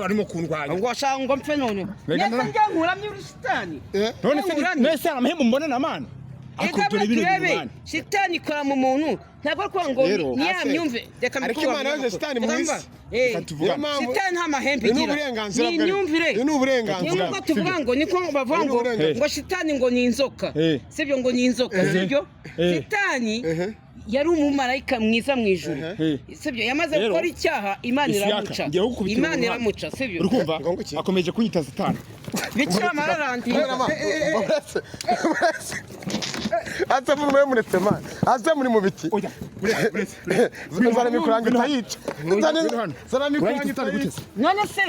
barimo kundwanya ngo ashaka ngo mpfe none nese njya nkuramye urusitani none se amahembe mbona na mana akubwira ibintu shitani ikora mu muntu ntabwo ko ngo niyamyumve reka ariko Imana yaje shitani mu isi shitani nta mahembe igira ni imyumvire ni uburenganzira niko tuvuga ngo niko bavuga ngo shitani ngo ni inzoka sibyo ngo ni inzoka sibyo shitani yari umumarayika mwiza mu ijuru sibyo yamaze gukora icyaha Imana iramuca sibyo urukumva akomeje kunyita satani bikira mararandi asa muri muretse man asa muri mu biti oya zana mikuranga tayica zana mikuranga tayica none se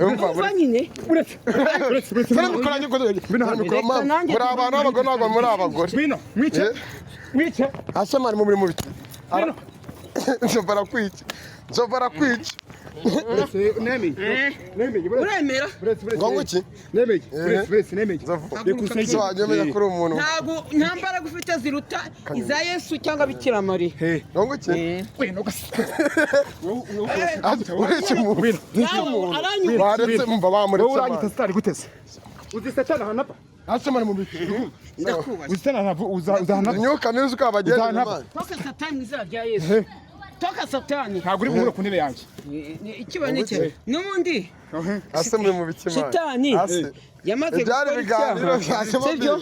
umva nyine zana mikuranga muri abantu abagore ntabwo muri abagore bino mwice asa mari muri mu biti nzobara kwica uremera ngo iki nemeye kuri umuntu ntabwo ntambara gufite ziruta iza Yesu cyangwa Bikira Mariya ngo iki uretse mu baretse mumva bamuretse uranyita satani gutese uzi satani hanapa asema mu biti uzana uzahana nyoka neza ukabagenda toka satani mwiza rya Yesu toka satani ntabwo uri buhure ku ntebe yanjye ikibane cye nubundi asemwe mu biti satani yamaze gukora icyaha sibyo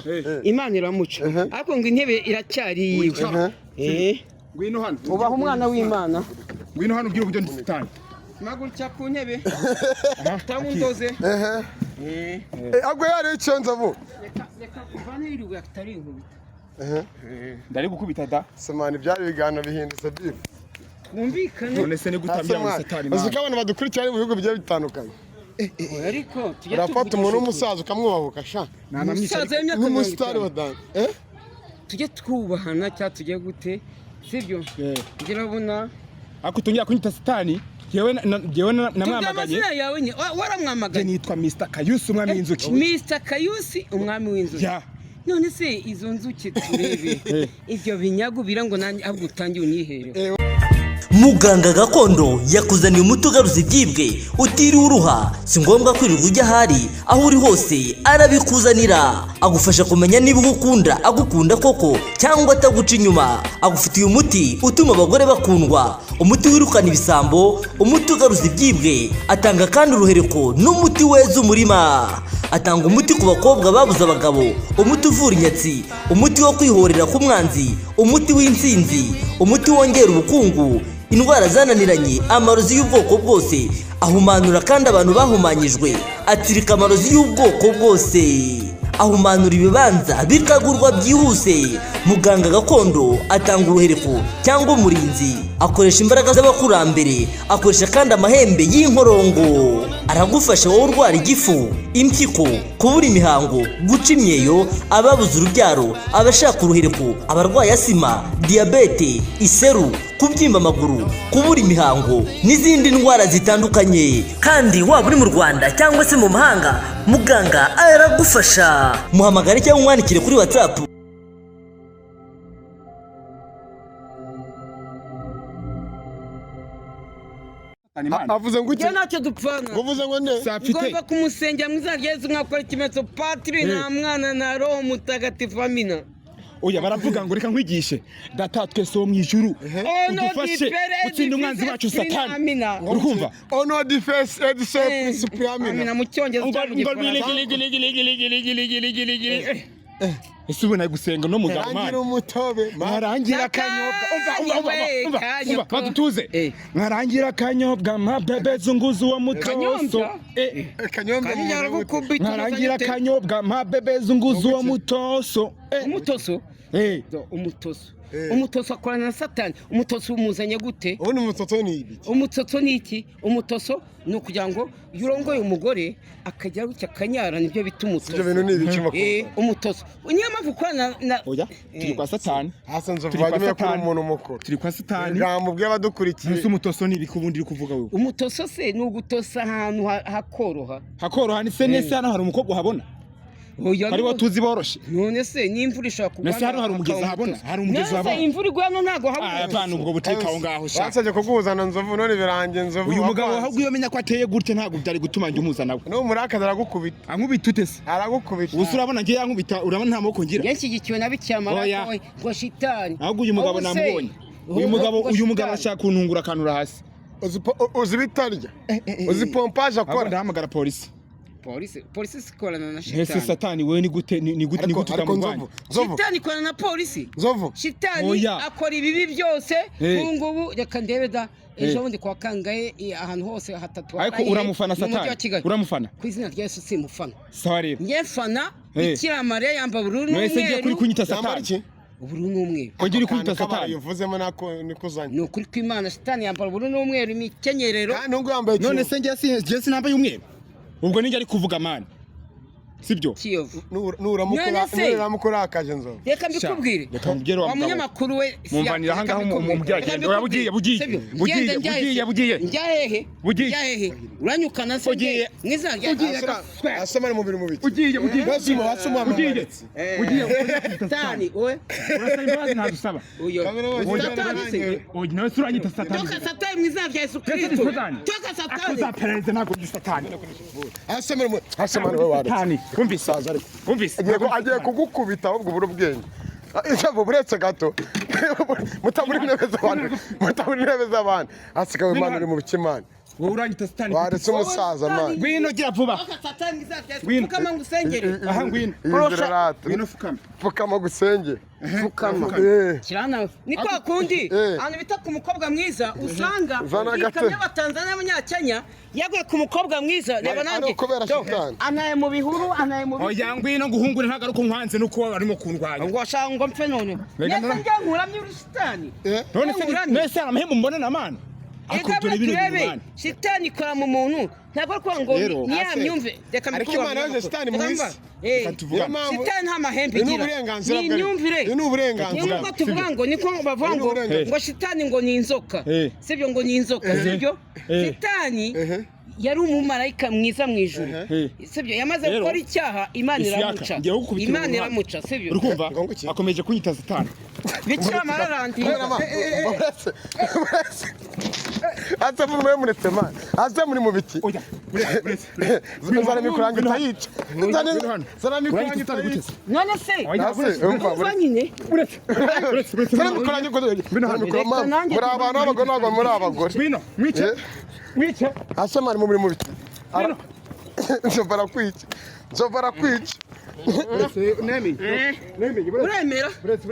Imana iramuca ariko ngo intebe iracyari yiwe ngwino hano ubaho umwana w'Imana ngwino hano ugiye kujya satani magurutsa ku ntebe tamundoze agwe yari icyo nzavu reka kuvana iriwe atari inkubita ndari gukubita da semana ibyari bigano bihindutse byifu mwumvikane none se ni gutambya mu satani uzi ko abantu badukurikira mu bihugu bigiye bitandukanye ariko urafata umuntu w'umusaza ukamwubahuka sha n'umusitari wa dan tujye twubahana cyangwa tujye gute sibyo ngira bona ako tungira kunyita satani yewe namwamagaye waramwamagaye nitwa Mr Kayusi umwami w'inzuki Mr Kayusi umwami w'inzuki none se izo nzuki turebe ibyo binyago birango nanjye ahubwo utangiye unyihere muganga gakondo yakuzaniye umuti ugaruza ibyibwe utiriwe uruha si ngombwa kwirirwa ujya ahari aho uri hose arabikuzanira agufasha kumenya niba agukunda koko cyangwa ataguca inyuma agufitiye umuti utuma abagore bakundwa umuti wirukana ibisambo umuti ugaruza ibyibwe atanga kandi uruhereko n'umuti weza umurima atanga umuti ku bakobwa babuze abagabo umuti uvura inyatsi umuti wo kwihorera ku mwanzi umuti w'insinzi umuti wongera ubukungu indwara zananiranye amarozi y'ubwoko bwose ahumanura kandi abantu bahumanyijwe atsirika amarozi y'ubwoko bwose ahumanura ibibanza bikagurwa byihuse muganga gakondo atanga uruhereko cyangwa umurinzi akoresha imbaraga z'abakurambere akoresha kandi amahembe y'inkorongo aragufasha wowe urwara igifu impyiko kubura imihango guca imyeyo ababuze urubyaro abashaka uruhereko abarwaye asima diyabete iseru kubyimba amaguru kubura imihango n'izindi ndwara zitandukanye kandi waba uri mu Rwanda cyangwa se mu mahanga muganga aragufasha muhamagare cyangwa umwandikire kuri WhatsApp avuze ngo iki ntacyo dupfana uvuze ngo ne ngomba kumusengera mwiza Yesu mwakora ikimenyetso patiri na mwana na roho mutagatifu amina oya baravuga ngo reka nkwigishe data twese wo mu ijuru udufashe utsinda umwanzi wacu satani urumva ono defense et chef supreme amina mu cyongereza ese ubona gusenga no mugabo mwana umutobe mwarangira akanyobwa umva badutuze mwarangira akanyobwa mabebe zunguzu wa mutoso mwarangira akanyobwa mabebe zunguzu wa mutoso umutoso akorana na satani umutoso umuzanye gute ubundi umutoso ni ibiki umutoso ni iki umutoso ni ukugira ngo yurongoye umugore akajya gutya akanyara nibyo bita umutoso ibyo bintu ni ibiki makuru umutoso niyo mpamvu ukorana na oya turi kwa satani hasanze vuganye ko umuntu mukuru turi kwa satani ngamubwe abadukurikiye ese umutoso ni ibiki ubundi uri kuvuga wewe umutoso se ni ugutosa ahantu hakoroha ni se nese hano hari umukobwa uhabona ari wo tuzi boroshe none se n'imvura ishaka kugwa nese hano hari umugezi habona hari umugezi habona imvura igwa hano ntago habona abana ubwo buteka aho ngaho sha basabye kuguzana nzovu none birangiye nzovu uyu mugabo ahubwo iyo menya ko ateye gutya ntago byari gutuma njye umuza nawe no murakaza aragukubita ankubita utese aragukubita ubu urabona ngiye yankubita urabona nta moko ngira yanshyigikiwe nabicyamara ngo shitani ahubwo uyu mugabo namubonye uyu mugabo ashaka kuntungura kanura hasi uzi bitarya uzi pompage akora ndahamagara polisi polisi sikorana na shitani shitani satani wewe ni gute ukamurwanya shitani ikorana na polisi nzovu shitani akora ibibi byose kungubu reka ndebe da ejo bundi kwa kangaye ahantu hose hatatu ariko uramufana satani uramufana ku izina rya Yesu simufana sawa rero nyefana Bikira Mariya yamba bururu mwese ngiye kuri kunyita satani ubururu n'umweru ko ngira kunyita satani yuvuzemo nako nikuzanye ni ukuri kw'Imana shitani yamba ubururu n'umweru imikenyerero nungu yambaye none se ngiye sinambaye umweru ubwo ninjye ari kuvuga mani sibyo nuramukora akaje nzo reka mbikubwire reka mbigere wa munyamakuru we mumvanira hanga ho mubyaje bugiye njyahehe uranyukana se mwiza asema mu bintu mubiki bugiye basuma wasuma bugiye satani we urasaba imbabazi ntadusaba uyo satani se ogi nawe suranyita satani toka satani mwiza rya Yesu Kristo toka satani akozapereze nako satani asema we waretse kumvise agiye kugukubita ahubwo ubura ubwenge ijambo buretse gato mutaburi intebe z'abantu hasigaye imana iri mu bikimana wowe uranyita satani waretse umusaza mani ngwino gira vuba fukama ngusengere aha ngwino ngwino fukama gusengere kirana ni kwa kundi abantu bita ku mukobwa mwiza usanga ikamyo y'Abatanzania n'Abanyakenya yaguye ku mukobwa mwiza reba nanjye anaye mu bihuru anaye mu oya ngwino nguhungure ntagaruko nkwanze nuko arimo kundwanya ngo ashaka ngo mpfe none nese nganguramye uri shitani none se nese amahembe mbona na mana akuturi birebe shitani ikora mu muntu ntabwo kwa ngo niyamyumve reka mbikubwira ariko imana shitani mwisi shitani nta mahembe igira ni imyumvire ni uburenganzira nkuko tuvuga ngo niko bavuga ngo shitani ngo ni inzoka sibyo ngo ni inzoka sibyo shitani yari umumarayika mwiza mu ijuru sibyo yamaze gukora icyaha imana iramuca sibyo urukumva akomeje kunyita satani Bikira mararandi asa muri muretse man asa muri mu biti oya zana mikuranga itayica zana mikuranga itayica none se umva nyine zana mikuranga ko muri abantu abagore ntabwo muri abagore bino mwice asa mari muri mu biti nzobara kwica uremera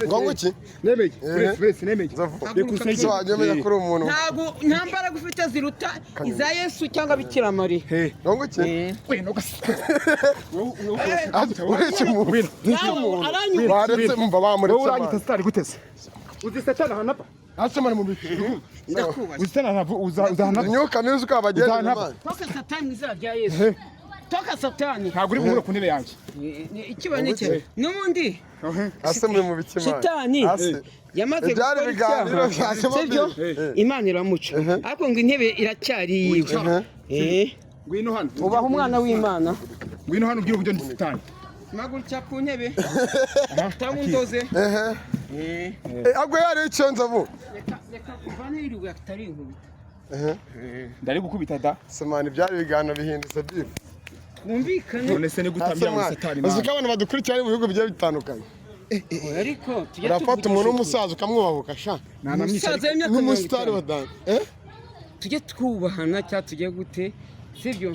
ngo iki nemeye so anyemeye kuri umuntu ntago ntambara gufite ziruta iza Yesu cyangwa Bikira Mariya ngo iki baretse mumva bamuretse uranyita satani gutese uzi satani hanapa asema mu biti uzana uzana nyuka nizo ukabagenda toka satani mwiza rya Yesu toka satani ntabwo uri buhure ku ntebe yanjye ikibone cye n'ubundi asema mu biti shitani yamaze gukora ibiganiro sibyo imana iramuca ariko ngo intebe iracyari yiwe ngwino hano ubaha umwana w'Imana ngwino hano ubwira uburyo ndi satani magurutsa ku ntebe tamundoze agwe yari icyo nzovu reka kuvana iriwe atari inkubita ndari gukubita da semana byari ibiganiro bihindutse byifu twumvikane none se ni gutambira mu satani uzi ko abantu badukurikira mu bihugu bigiye bitandukanye ariko urafata umuntu w'umusaza ukamwubahuka sha n'umusitari wa dan tujye twubahana cyangwa tujye gute sibyo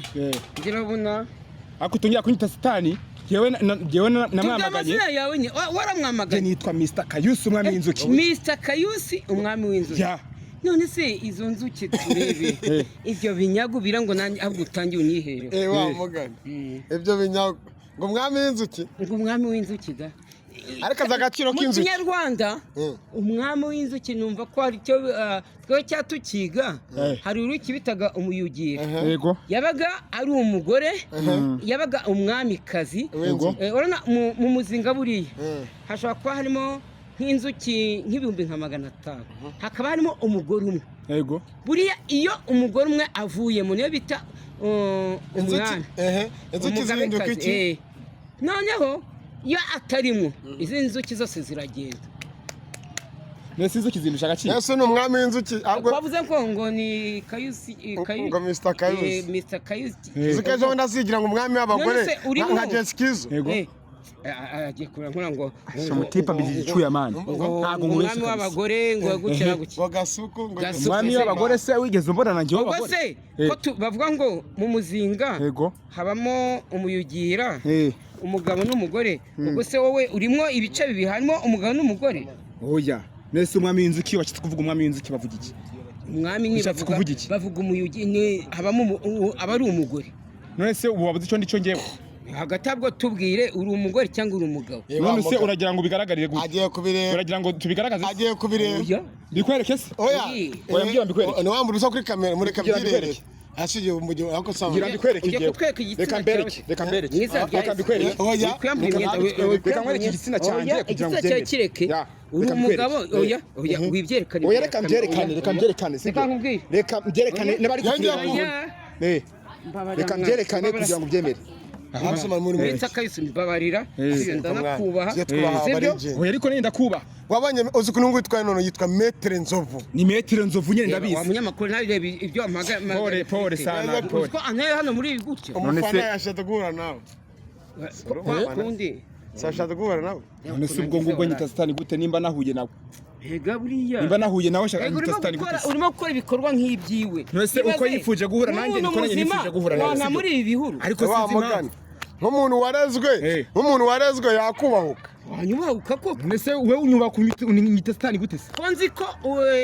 ngira ubona ako tungira kunyita satani yewe namwamaganye yawe ni waramwamaganye nitwa Mr Kayusi umwami w'inzuki Mr Kayusi umwami w'inzuki none se izo nzuki turebe ibyo binyago birango nanjye ahubwo utangiye unyihere wa mugani ibyo binyago ngo umwami w'inzuki ngo umwami w'inzuki da ariko azagaciro k'inzuki mu Kinyarwanda umwami w'inzuki numva ko ari cyo twe cyatukiga hari uruki bitaga umuyugiro yego yabaga ari umugore yabaga umwamikazi urana mu muzinga buriya hashobora kuba harimo nk'inzuki nk'ibihumbi nka 500 hakaba harimo umugore umwe yego buriya iyo umugore umwe avuyemo niyo bita umwana inzuki zihinduka iki noneho iyo atarimo izi nzuki zose ziragenda. Nese inzuki zindusha agaciro. Ese ni umwami w'inzuki. Bavuze ngo ni Kayusi ngo Mr. Kayusi. Mr. Kayusi. Zikaje wenda zigira ngo umwami w'abagore nka Jeskizo. Yego. Agiye kurangura ngo mutipa bigicuya mani. Ntago umwami w'abagore ngo gukira guki. Bagasuku ngo umwami w'abagore se wigeze umbona nanjye w'abagore. Ko bavuga ngo mu muzinga yego habamo umuyugira umugabo n'umugore. Ubwo se wowe urimo ibice bibi harimo umugabo n'umugore. Oya. Nese umwami w'inzuki wacitse kuvuga umwami w'inzuki bavuga iki? Umwami ni bavuga umuyugi ni habamo abari umugore. None se ubu wabuze icyo ndico ngewe. Hagati abwo tubwire uri umugore cyangwa uri umugabo. None se uragira ngo bigaragarire gute? Agiye kubireba. Uragira ngo tubigaragaze? Agiye kubireba. Bikwereke se? Oya. Oya mbyo mbikwereke. Ni wambura usa kuri kamera muri kabyirere. Ashiye umujyi ako sanga. Ngira mbikwereke igihe. Reka mbereke. Reka mbikwereke. Oya. Reka nkwereke igitsina cyanjye kugira ngo igitsina kireke. Uri umugabo oya wibyerekane. Oya reka mbyerekane Reka nkubwire. Reka mbyerekane n'abari kugira. Reka mbyerekane kugira ngo byemere. Abasoma muri Mr. Kayusi mbabarira ndanakubaha. Oya ariko nenda kuba. Wabanye uzi kunungu yitwa none yitwa Metre Nzovu. Ni Metre Nzovu nyene ndabizi. Wa munyamakuru ntarebe ibyo amagara. Pole sana. Ko anaye hano muri ibi gutyo. Umufana yashaka guhura nawe. Kundi. Sashaka guhura nawe. None se ubwo ngubwo nyita satani gute nimba nahuye nawe? Hega buriya. Nimba nahuye nawe shaka nyita satani gute? Urimo gukora ibikorwa nk'ibyiwe. None se uko yifuje guhura nanjye niko nanjye nifuje guhura nawe. Wana muri ibi bihuru. Ariko sinzi nk'umuntu warezwe yakubahuka. Wanyubahuka koko. None se wewe unyubaka unyita satani gute se? Konzi ko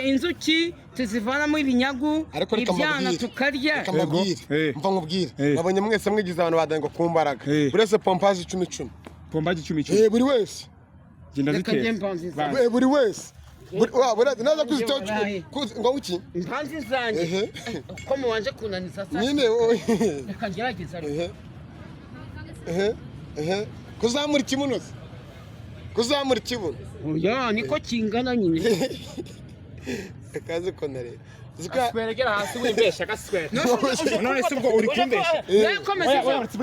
inzuki tuzivanamo ibinyagu ibyana tukarya. Mva nkubwire. Nabonye mwese mwigize abantu badengo kumbaraga. Burese pompaje 10. Pompaje 10. Buri wese. Genda zite. Buri wese. Naza kuzitoa ngo uki impanzi zanjye uko muwanje kunaniza sasa nyine reka ngerageza kuzamura ikibuno oya niko kingana nyine kaze konare zikweregera hasi wimbesha gaswera none se ubwo uri kumbesha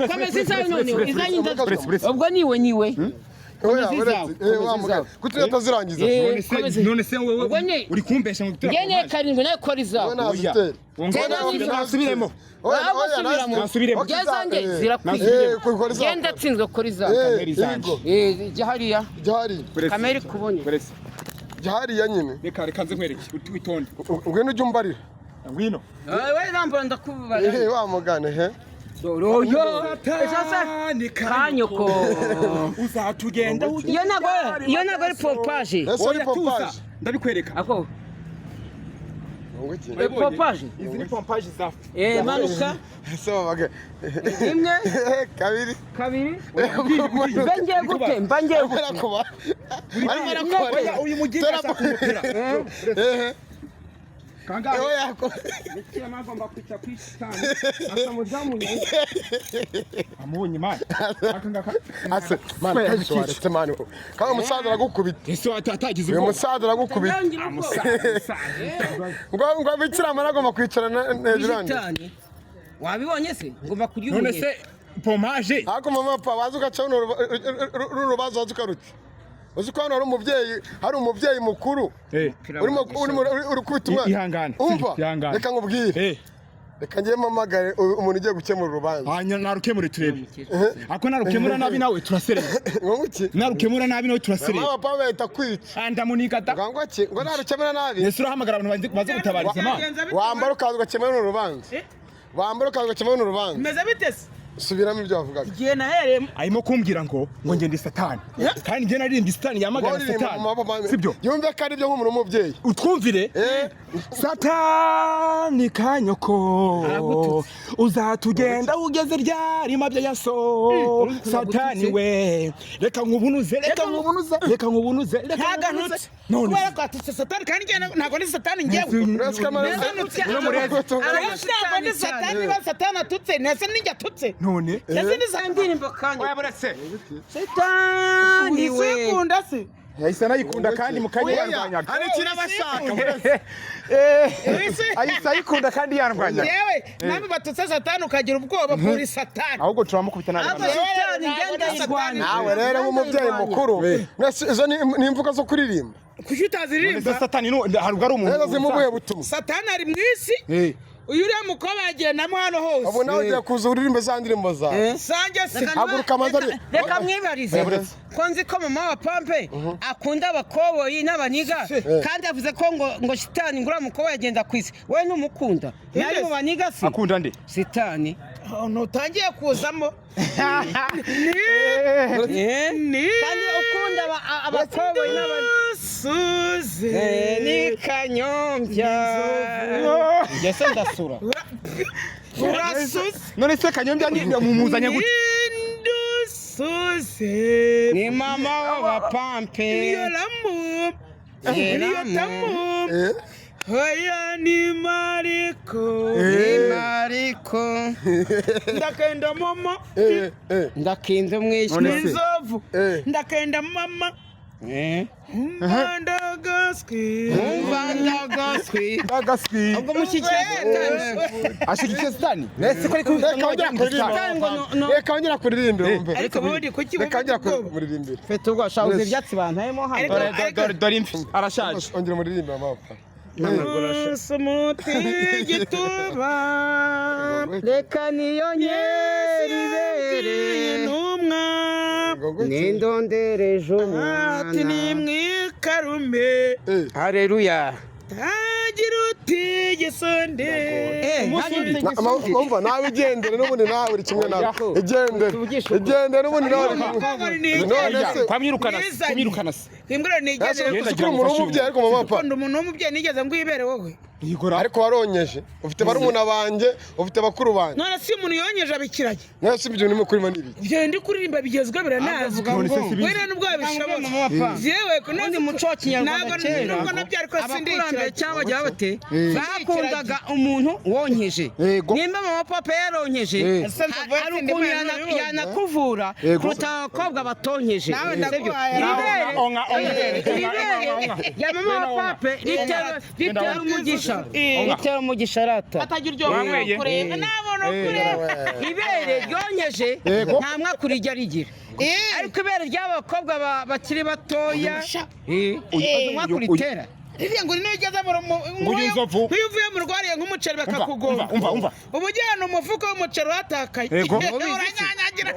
komeza izanye none izanye ndazo ubwo niwe kutureta zirangiza none se wewe uri kumbesha ngo gutera ngene karindwi nayo koriza nasubiremo nasubiremo gezange zirakwiye genda tsinzwe koriza jahariya kamera kubonye jahariya nyine reka nze nkwereke witonde ngwino ujye umbarira ngwino wewe rambura ndakubara wa mugane Doroyo sasa kanyoko uzatugenda iyo nago ari pompaje ndabikwereka ako pompaje izi ni pompaje za manuka so imwe kabiri mbangiye gute kuba uyu mugenda kumupira Kanga yako nikia magomba kucha kwishitani asa mudamu ni amunyi mani akanga ase mani kashware mani kama musaza aragukubita ese atagize ubwo musaza aragukubita ngo bikira maragomba kwicara hejuru wabibonye se ngomba kurya none se pomaje ako mama pa bazuka cyane rurubazo azukaruti uko hano hari umubyeyi mukuru uri kubita umwana umva reka nkubwire reka ngiye mpamagare umuntu ugiye gukemura urubanza hanyuma narukemure turebe ako narukemura nabi nawe turaserera narukemura nabi nawe turaserera mama papa bahita kwica ndamunikata ngo narukemura nabi ese urahamagara abantu baze gutabariza ma wambara ukaza ugakemura urubanza meze bitese subiramo ibyo wavugaga igihe naheremo arimo kumbwira ngo ngende satani kandi ngiye naririmbye satani yamagana satani sibyo yumve ko ari byo nk'umuntu w'umubyeyi utwumvire satani kanyoko uzatugenda ugeze ryari mabya yaso satani we reka nkubunuze ntaganutse kubera ko atutse satani kandi ntabwo ni satani ngewe satani atutse nese ninjye atutse none yazindi za ndirimbo kandi waburetse satani we ukunda se yahise anayikunda kandi mukanya yarwanyaga hari kirabashaka ahise ayikunda kandi yarwanyaga yewe namwe batutse satani ukagira ubwoba kuri satani ahubwo turamukubita nabi satani ngenda yirwana nawe rero nk'umubyeyi mukuru izo ni imvugo zo kuririmba kuki utaziririmba satani hari ubwo ari umuntu rero zimubuye butumwa satani ari mu isi uyu uriya mukobwa yagendamo hano hose ubu nawe ugiye kuza uririmbe za ndirimbo zawe sange se haguruka amaze reka mwibarize ko nzi ko mama wa pampe akunda abakoboyi n'abaniga kandi avuze ko ngo shitani ngura mukobwa yagenda ku isi we ntumukunda yari mu baniga se akunda nde shitani ntutangiye kuzamo ni kandi ukunda abakoboyi n'abasuze ni kanyombya ngese ndasura urasuze none se kanyombya mumuzanye gute ndusuze ni mama w'abapampe niyo lamu niyo tamu hoya ni mariko ndakenda mama ndakinze mwishyura n'inzovu ndakenda mama Mbandagaski ubwo ashyigikiye satani nese ko ari reka wongera kuririmbira ariko ubundi kuki reka wongera kuririmbira fete ubwo shabuze ibyatsi bantayemo hano dore imfi arashaje ongera muririmbira amapfa sumuti gituba reka niyongere ibere intumwa nindondereje ati umwana ni mwikarume haleluya tagira uti gisonde umva nawe igendere n'ubundi nawe uri kimwe nawe igendere n'ubundi nawe kwamwirukana se imbwa nigendere kuko umuntu w'umubyeyi ariko mama papa umuntu w'umubyeyi nigeze ngwibere wowe ariko waronyeje ufite barumuna banjye ufite bakuru banjye none si umuntu yonyeje abikiranye none si ibyo urimo kurima n'ibiki ibyo ndi kuririmba bigezwe biranazwe wera nubwo babishobora yewe kundi muco wa kinyarwanda kera abakurambere cyangwa bajya bate bakundaga umuntu wonkeje nimba mama papa yaronkeje ari ukuntu yanakuvura kuruta abakobwa batonkeje ya mama papa ritera umugisha ritera umugisha arata atagira uryo kureba nabona kureba ibere ryonkeje nta mwaka urijya rigira ariko ibere ry'abakobwa bakiri batoya umwaka uritera ririya ngo nigeze uvuye mu rwariye nk'umuceri bakakugomba uba ujyana umufuka w'umuceri watakaye uranyanyagira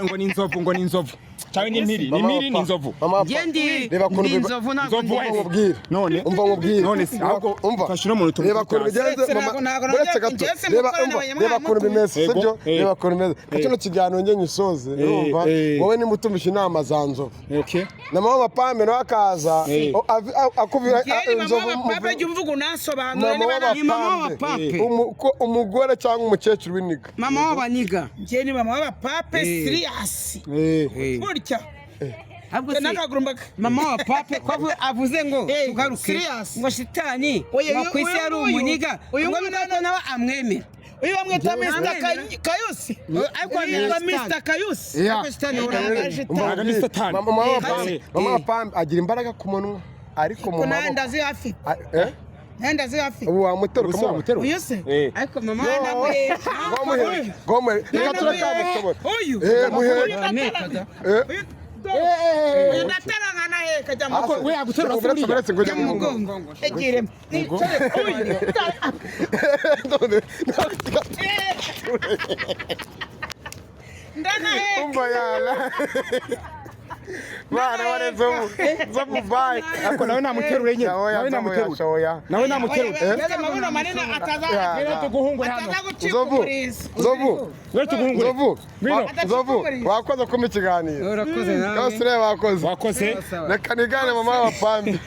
ngo ni inzovu cyangwa ni impiri ni inzovu gendi ni inzovu ntabwo nkubwire none umva nkubwire none si ahubwo ufashe no muntu reba ukuntu bigenze uretse gato reba ukuntu bimeze sibyo reba ukuntu bimeze kino kiganiro njye nyisoze urumva wowe nimba utumisha inama za nzovu na mama bapambe nawe akaza akubwira inzovu umugore cyangwa umukecuru w'iniga mama w'abaniga njye ni mama w'abapape siriyasi burya mama wa pape ko avuze ngo tugaruke ngo shitani ku isi yari umuniga ngo nawe amwemera uyu bamwita Mr. Kayusi ariko yitwa Mr. Kayusi ariko shitani uraga ni satani mama wa pambe agira imbaraga ku munwa ariko mu maboko ndazi hafi ndazi hafi ubu wamuteruka uyu se ariko mama gome reka turakamusobora uyu uyu ndatarangana he kajya mu we yaguterura kuriya mu mugongo egiremo ndana he umva yala bana warezo zovu bye ariko nawe namuterure nyine nawe namuterure ngeze mabuno manene ataza tuguhungure hano zovu wakoze kuma ikiganiro urakoze nawe yose wakoze wakoze reka nigane mama wa pambi